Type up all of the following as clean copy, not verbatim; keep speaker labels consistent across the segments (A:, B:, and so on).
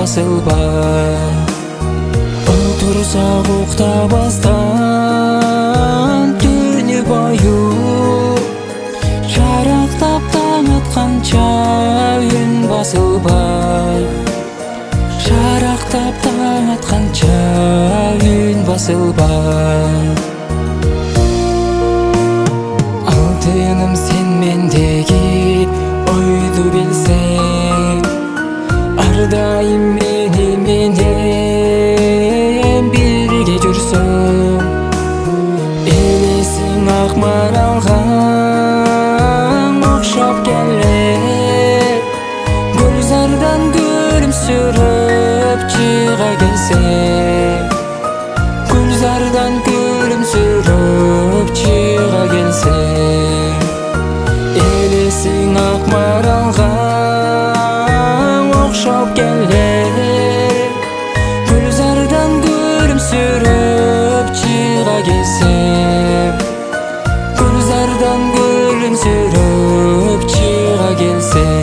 A: басылбай. Отырсақ уктабастан түні бойы, жарақтап таң атқанша үн басылбай. Жарақтап таң атқанша үн басылбай. Алтыным сен мендегі ойды білсең, ардайым менен бірге жүрсің. Елесің ақ маралға оқшап келер, гүлзардан күлімсіреп чыға келсең. Gülzardan gülümsürüp çığa gelsen. Elesin ak maralga okşap gelir, gülzardan gülümsürüp çığa gelsen. Gülzardan gülümsürüp çığa gelsen.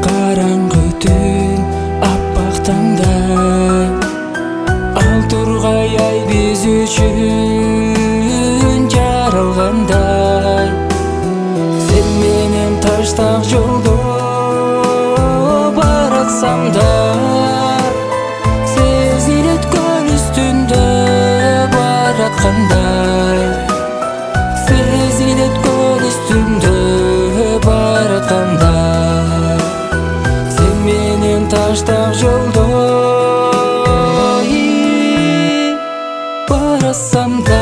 A: Қараңғы түн аппақ таңдай, ал тұрғай ай біз үшін жаралғандай. Сен менен таштақ жолды баратсам да, сезілет көл үстінде баратқандай. Сезілет көл үстінде баратқандай. Таштақ жолды барасам да,